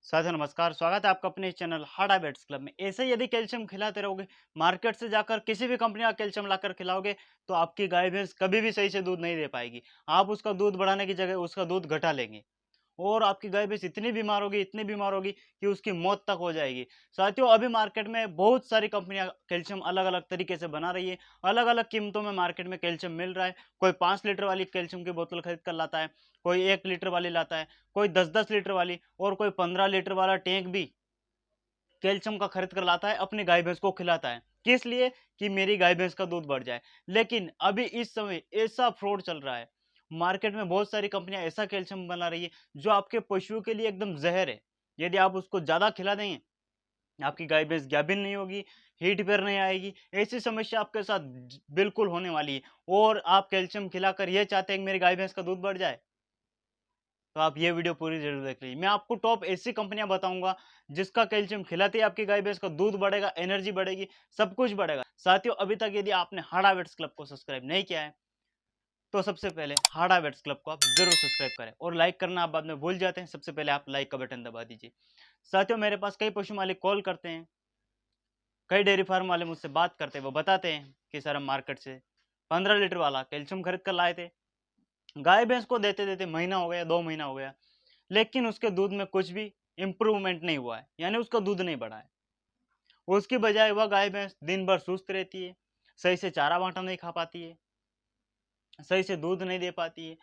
साथियों नमस्कार, स्वागत है आपका अपने इस चैनल हार्ड हैबिट्स क्लब में। ऐसे ही यदि कैल्शियम खिलाते रहोगे, मार्केट से जाकर किसी भी कंपनी का कैल्शियम लाकर खिलाओगे, तो आपकी गाय भैंस कभी भी सही से दूध नहीं दे पाएगी। आप उसका दूध बढ़ाने की जगह उसका दूध घटा लेंगे और आपकी गाय भैंस इतनी बीमार होगी कि उसकी मौत तक हो जाएगी। साथियों, अभी मार्केट में बहुत सारी कंपनियां कैल्शियम अलग-अलग तरीके से बना रही है। अलग-अलग कीमतों में मार्केट में कैल्शियम मिल रहा है। कोई 5 लीटर वाली कैल्शियम की बोतल खरीद कर लाता है, कोई 1 लीटर वाली लाता है, कोई 10-10 लीटर वाली और कोई 15 लीटर वाला टैंक भी कैल्शियम का खरीद कर लाता है, अपनी गाय भैंस को खिलाता है। किस लिए? कि मेरी गाय भैंस का दूध बढ़ जाए। लेकिन अभी इस समय ऐसा फ्रॉड चल रहा है। मार्केट में बहुत सारी कंपनियां ऐसा कैल्शियम बना रही है जो आपके पशुओं के लिए एकदम जहर है। यदि आप उसको ज्यादा खिला देंगे, आपकी गाय भैंस गाभिन नहीं होगी, हीट पर नहीं आएगी। ऐसी समस्या आपके साथ बिल्कुल होने वाली है। और आप कैल्शियम खिलाकर ये चाहते हैं कि मेरी गाय भैंस का दूध बढ़ जाए, तो आप ये वीडियो पूरी ज़रूर देख लीजिए। मैं आपको टॉप ऐसी कंपनियाँ बताऊँगा, जिसका कैल्शियम खिलाते ही आपकी गाय भैंस का दूध बढ़ेगा, एनर्जी बढ़ेगी, सब कुछ बढ़ेगा। साथियों, अभी तक यदि आपने हार्ड हैबिट्स क्लब को सब्सक्राइब नहीं किया है, तो सबसे पहले हार्ड हैबिट्स क्लब को आप ज़रूर सब्सक्राइब करें और लाइक करना आप बाद में भूल जाते हैं, सबसे पहले आप लाइक का बटन दबा दीजिए। साथियों, मेरे पास कई पशु मालिक कॉल करते हैं, कई डेयरी फार्म वाले मुझसे बात करते हैं, वो बताते हैं कि सर हम मार्केट से 15 लीटर वाला कैल्शियम खरीद कर लाए थे। गाय भैंस को देते-देते महीना हो गया, 2 महीना हो गया। लेकिन उसके दूध में कुछ भी इम्प्रूवमेंट नहीं हुआ है, यानी उसका दूध नहीं बढ़ा है। उसकी बजाय वह गाय भैंस दिन भर सुस्त रहती है, सही से चारा-बाँटा नहीं खा पाती है, सही से दूध नहीं दे पाती है,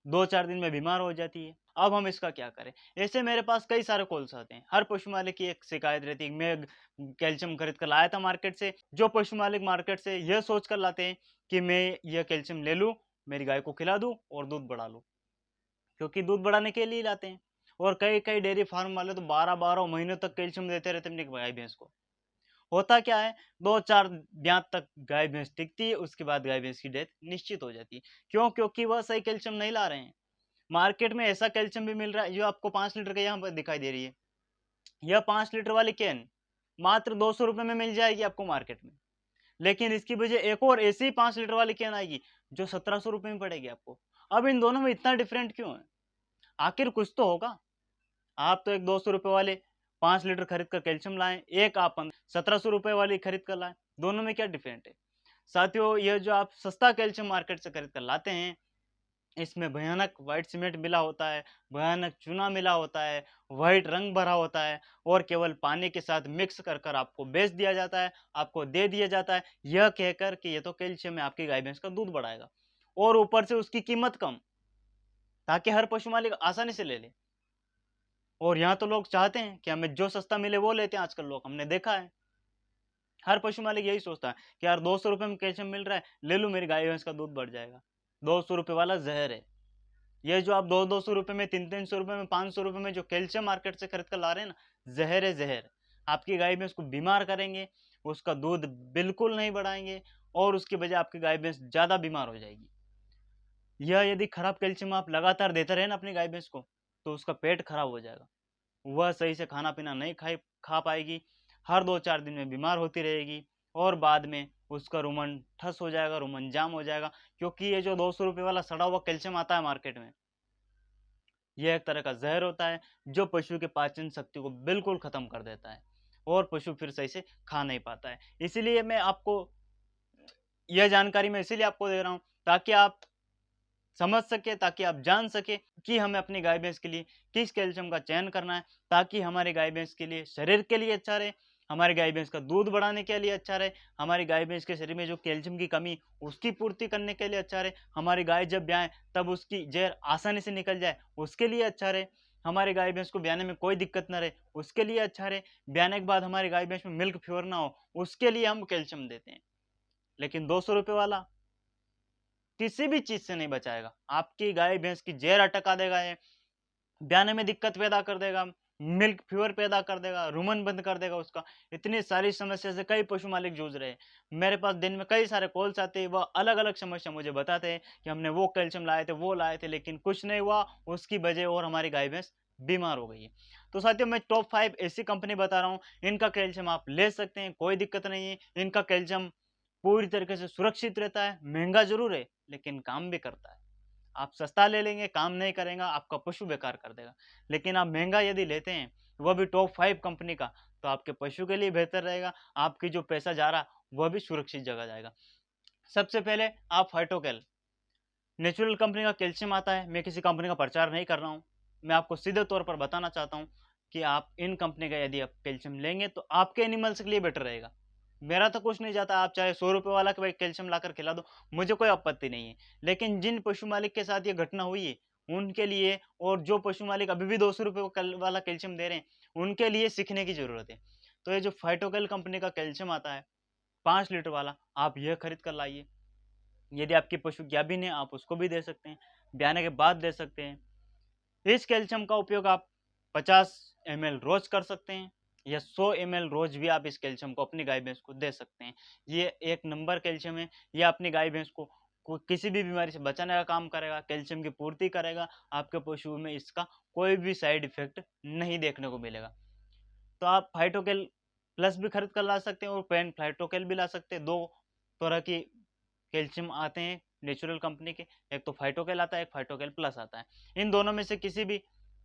2-4 दिन में बीमार हो जाती है। अब हम इसका क्या करें? ऐसे मेरे पास कई सारे कॉल्स आते हैं। हर पशु मालिक की एक शिकायत रहती है, मैं कैल्शियम खरीद कर लाया था मार्केट से। जो पशु मालिक मार्केट से यह सोच कर लाते हैं कि मैं यह कैल्शियम ले लूँ, मेरी गाय को खिला दूँ और दूध बढ़ा लूँ। क्योंकि दूध बढ़ाने के लिए लाते हैं। और कई-कई डेयरी फार्म वाले तो 12-12 महीनों तक कैल्शियम देते रहते हैं अपनी गाय भैंस को। होता क्या है, 2-4 ब्यात तक गाय भैंस टिकती है, उसके बाद गाय भैंस की डेथ निश्चित हो जाती है। क्यों? क्योंकि वह सही कैल्शियम नहीं ला रहे हैं। मार्केट में ऐसा कैल्शियम भी मिल रहा है जो आपको 5 लीटर का यहाँ पर दिखाई दे रही है। यह 5 लीटर वाली कैन मात्र ₹200 में मिल जाएगी आपको मार्केट में। लेकिन इसकी बजाय एक और ऐसी 5 लीटर वाली कैन आएगी जो ₹1700 में पड़ेगी आपको। अब इन दोनों में इतना डिफरेंट क्यों है? आखिर कुछ तो होगा। आप तो एक ₹200 वाले 5 लीटर खरीद कर कैल्शियम लाएँ, एक आप ₹1700 वाली खरीद कर लाएँ, दोनों में क्या डिफरेंट है? साथियों, ये जो आप सस्ता कैल्शियम मार्केट से खरीद कर लाते हैं, इसमें भयानक व्हाइट सीमेंट मिला होता है, भयानक चूना मिला होता है, व्हाइट रंग भरा होता है और केवल पानी के साथ मिक्स कर कर आपको बेच दिया जाता है, आपको दे दिया जाता है, यह कहकर कि ये तो कैल्शियम है, आपकी गाय भैंस का दूध बढ़ाएगा और ऊपर से उसकी कीमत कम, ताकि हर पशु मालिक आसानी से ले ले। और यहाँ तो लोग चाहते हैं कि हमें जो सस्ता मिले वो लेते हैं आजकल लोग, हमने देखा है। हर पशु मालिक यही सोचता है कि यार ₹200 में कैल्शियम मिल रहा है, ले लूँ मेरी गाय भैंस का दूध बढ़ जाएगा। ₹200 वाला ज़हर है। ये जो आप 2-200 रुपए में, 3-300 रुपए में, 500 रुपए में जो कैल्शियम मार्केट से खरीद कर ला रहे हैं ना, ज़हर है ज़हर। आपकी गाय भैंस को बीमार करेंगे, उसका दूध बिल्कुल नहीं बढ़ाएँगे और उसकी बजाय आपकी गाय भैंस ज़्यादा बीमार हो जाएगी। यह यदि खराब कैल्शियम आप लगातार देते रहे ना अपनी गाय भैंस को, तो उसका पेट खराब हो जाएगा। वह सही से खाना-पीना नहीं खा पाएगी, हर 2-4 दिन में बीमार होती रहेगी और बाद में उसका रूमन ठस हो जाएगा, रूमन जाम हो जाएगा, क्योंकि ये जो ₹200 वाला सड़ा हुआ कैल्शियम आता है मार्केट में, यह एक तरह का ज़हर होता है, जो पशु के पाचन शक्ति को बिल्कुल ख़त्म कर देता है और पशु फिर सही से खा नहीं पाता है। इसीलिए मैं आपको यह जानकारी मैं इसीलिए आपको दे रहा हूँ, ताकि आप समझ सके, ताकि आप जान सके कि हमें अपनी गाय भैंस के लिए किस कैल्शियम का चयन करना है, ताकि हमारी गाय भैंस के लिए शरीर के लिए अच्छा रहे, हमारी गाय भैंस का दूध बढ़ाने के लिए अच्छा रहे, हमारी गाय भैंस के शरीर में जो कैल्शियम की कमी उसकी पूर्ति करने के लिए अच्छा रहे, हमारी गाय जब ब्याए तब उसकी जहर आसानी से निकल जाए उसके लिए अच्छा रहे, हमारी गाय भैंस को ब्याने में कोई दिक्कत ना रहे उसके लिए अच्छा रहे, ब्याने के बाद हमारी गाय भैंस में मिल्क फ्योर ना हो उसके लिए हम कैल्शियम देते हैं। लेकिन ₹200 वाला किसी भी चीज़ से नहीं बचाएगा। आपकी गाय भैंस की जहर अटका देगा ये, ब्याने में दिक्कत पैदा कर देगा, मिल्क फीवर पैदा कर देगा, रुमन बंद कर देगा उसका। इतनी सारी समस्या से कई पशु मालिक जूझ रहे हैं। मेरे पास दिन में कई सारे कॉल्स आते हैं, वह अलग-अलग समस्या मुझे बताते हैं कि हमने वो कैल्शियम लाए थे, वो लाए थे, लेकिन कुछ नहीं हुआ, उसकी वजह और हमारी गाय भैंस बीमार हो गई है। तो साथियों, मैं टॉप 5 ऐसी कंपनी बता रहा हूँ, इनका कैल्शियम आप ले सकते हैं, कोई दिक्कत नहीं है। इनका कैल्शियम पूरी तरीके से सुरक्षित रहता है, महँगा ज़रूर है, लेकिन काम भी करता है। आप सस्ता ले लेंगे, काम नहीं करेगा, आपका पशु बेकार कर देगा। लेकिन आप महँगा यदि लेते हैं, वो भी टॉप 5 कंपनी का, तो आपके पशु के लिए बेहतर रहेगा, आपकी जो पैसा जा रहा वह भी सुरक्षित जगह जाएगा। सबसे पहले आप फाइटोकेल, नेचुरल कंपनी का कैल्शियम आता है। मैं किसी कंपनी का प्रचार नहीं कर रहा हूँ, मैं आपको सीधे तौर पर बताना चाहता हूँ कि आप इन कंपनी का यदि आप कैल्शियम लेंगे तो आपके एनिमल्स के लिए बेटर रहेगा। मेरा तो कुछ नहीं जाता, आप चाहे 100 रुपए वाला कैल्शियम लाकर खिला दो, मुझे कोई आपत्ति नहीं है। लेकिन जिन पशु मालिक के साथ ये घटना हुई है उनके लिए, और जो पशु मालिक अभी भी 200 रुपए वाला कैल्शियम दे रहे हैं, उनके लिए सीखने की जरूरत है। तो ये जो फाइटोकेल कंपनी का कैल्शियम आता है 5 लीटर वाला, आप यह खरीद कर लाइए। यदि आपके पशु गाभिन है आप उसको भी दे सकते हैं, ब्याने के बाद दे सकते हैं। इस कैल्शियम का उपयोग आप 50 ml रोज कर सकते हैं, या 100 ml रोज भी आप इस कैल्शियम को अपनी गाय भैंस को दे सकते हैं। ये एक नंबर कैल्शियम है, ये अपनी गाय भैंस को किसी भी बीमारी से बचाने का काम करेगा, कैल्शियम की पूर्ति करेगा। आपके पशु में इसका कोई भी साइड इफेक्ट नहीं देखने को मिलेगा। तो आप फाइटोकेल प्लस भी खरीद कर ला सकते हैं और पेन फाइटोकेल भी ला सकते हैं। दो तरह की कैल्शियम आते हैं नेचुरल कंपनी के, एक तो फाइटोकेल आता है, एक फाइटोकेल प्लस आता है। इन दोनों में से किसी भी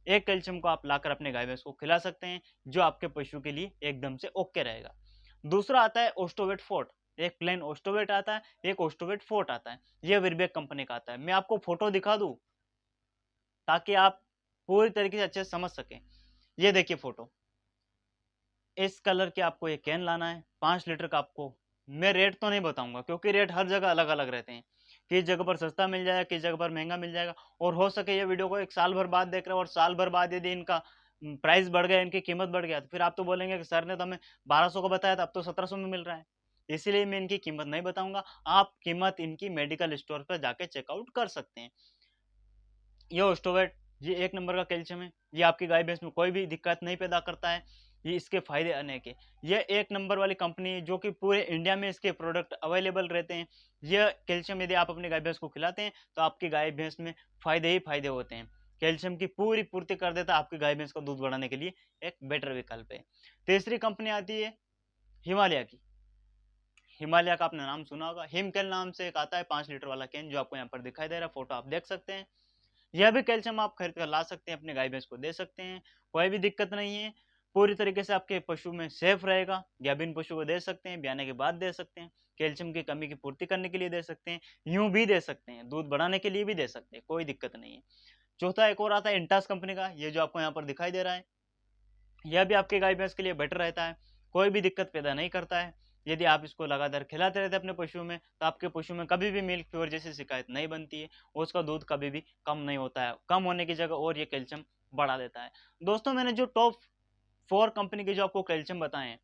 एक कैल्शियम को आप लाकर अपने गाय भैंस को खिला सकते हैं, जो आपके पशु के लिए एकदम से ओके रहेगा। दूसरा आता है ओस्टोवेट फोर्ट। एक प्लेन ओस्टोवेट आता है, एक ओस्टोवेट फोर्ट आता है। यह विरबेक कंपनी का आता है। मैं आपको फोटो दिखा दूं ताकि आप पूरी तरीके से अच्छे से समझ सकें। ये देखिए फोटो, इस कलर के आपको ये कैन लाना है, 5 लीटर का। आपको मैं रेट तो नहीं बताऊंगा क्योंकि रेट हर जगह अलग अलग रहते हैं, किस जगह पर सस्ता मिल जाएगा, किस जगह पर महंगा मिल जाएगा। और हो सके ये वीडियो को 1 साल भर बाद देख रहे हो और साल भर बाद यदि इनका प्राइस बढ़ गया, इनकी कीमत बढ़ गया, तो फिर आप तो बोलेंगे कि सर ने तो हमें 1200 का बताया था, अब तो 1700 में मिल रहा है। इसीलिए मैं इनकी कीमत नहीं बताऊंगा। आप कीमत इनकी मेडिकल स्टोर पर जाके चेकआउट कर सकते हैं। ये ओस्टोवेट, ये एक नंबर का कैल्शियम है। ये आपकी गाय भैंस में कोई भी दिक्कत नहीं पैदा करता है। ये इसके फायदे अनेक है। ये एक नंबर वाली कंपनी है जो कि पूरे इंडिया में इसके प्रोडक्ट अवेलेबल रहते हैं। यह कैल्शियम यदि आप अपनी गाय भैंस को खिलाते हैं तो आपकी गाय भैंस में फायदे ही फायदे होते हैं। कैल्शियम की पूरी पूर्ति कर देता है, आपकी गाय भैंस का दूध बढ़ाने के लिए एक बेटर विकल्प है। तीसरी कंपनी आती है हिमालय की। हिमालय का आपने नाम सुना होगा, हिमकेल नाम से एक आता है 5 लीटर वाला कैन, जो आपको यहाँ पर दिखाई दे रहा है, फोटो आप देख सकते हैं। यह भी कैल्शियम आप खरीद कर ला सकते हैं, अपने गाय भैंस को दे सकते हैं, कोई भी दिक्कत नहीं है। पूरी तरीके से आपके पशु में सेफ रहेगा। गाभिन पशु को दे सकते हैं, ब्याने के बाद दे सकते हैं, कैल्शियम की कमी की पूर्ति करने के लिए दे सकते हैं, यूं भी दे सकते हैं, दूध बढ़ाने के लिए भी दे सकते हैं, कोई दिक्कत नहीं है। चौथा एक और आता है इंटास कंपनी का, ये जो आपको यहाँ पर दिखाई दे रहा है, यह भी आपके गाय भैंस के लिए बेटर रहता है, कोई भी दिक्कत पैदा नहीं करता है। यदि आप इसको लगातार खिलाते रहते हैं अपने पशु में, तो आपके पशु में कभी भी मिल्क फीवर जैसी शिकायत नहीं बनती है, और उसका दूध कभी भी कम नहीं होता है। कम होने की जगह और ये कैल्शियम बढ़ा देता है। दोस्तों, मैंने जो टॉप 4 कंपनी के जो आपको कैल्शियम बताए हैं,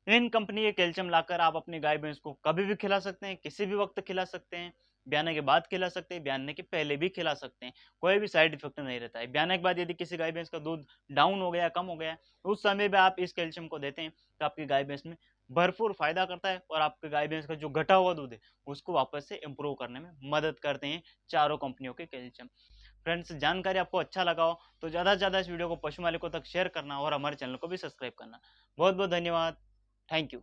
इन कंपनी के कैल्शियम लाकर आप अपनी गाय भैंस को कभी भी खिला सकते हैं, किसी भी वक्त खिला सकते हैं। ब्याने के बाद खिला सकते हैं, ब्याने के पहले भी खिला सकते हैं, कोई भी साइड इफेक्ट नहीं रहता है। ब्याने के बाद यदि किसी गाय भैंस का दूध डाउन हो गया, कम हो गया, उस समय भी आप इस कैल्शियम को देते हैं तो आपकी गाय भैंस में भरपूर फायदा करता है, और आपके गाय भैंस का जो घटा हुआ दूध है उसको वापस से इम्प्रूव करने में मदद करते हैं चारों कंपनियों के कैल्शियम। फ्रेंड्स, जानकारी आपको अच्छा लगा हो तो ज़्यादा से ज़्यादा इस वीडियो को पशु मालिकों तक शेयर करना और हमारे चैनल को भी सब्सक्राइब करना। बहुत बहुत धन्यवाद। Thank you.